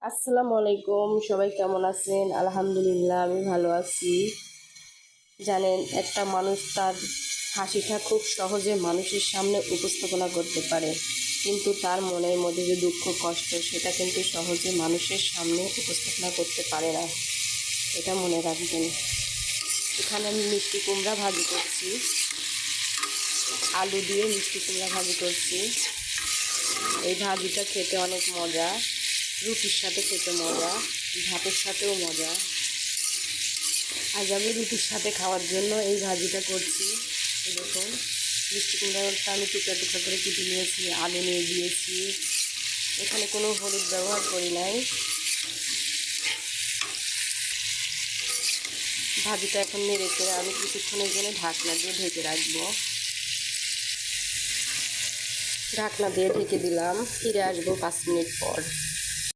আসসালামু আলাইকুম, সবাই কেমন আছেন? আলহামদুলিল্লাহ, আমি ভালো আছি। জানেন, একটা মানুষ তার হাসিটা খুব সহজে মানুষের সামনে উপস্থাপনা করতে পারে, কিন্তু তার মনের মধ্যে যে দুঃখ কষ্ট সেটা কিন্তু সহজে মানুষের সামনে উপস্থাপনা করতে পারে না। এটা মনে রাখবেন। এখানে আমি মিষ্টি কুমড়া ভাজি করছি, আলু দিয়ে মিষ্টি কুমড়া ভাজি করছি। এই ভাজিটা খেতে অনেক মজা, রুটির সাথে খেতে মজা, ভাতের সাথেও মজা। আজ আমি রুটির সাথে খাওয়ার জন্য এই ভাজিটা করছি। এই দেখুন, মিষ্টি কুমড়াটা আমি টুকরা টুকরা করে কেটে নিয়েছি, আলু নিয়ে দিয়েছি। এখানে কোনো হলুদ ব্যবহার করি নাই। ভাজিটা এখন নেড়েছে, আমি কিছুক্ষণের জন্য ঢাকনা দিয়ে ঢেকে রাখবো। ঢাকনা দিয়ে ঢেকে দিলাম, ফিরে আসবো 5 মিনিট পর।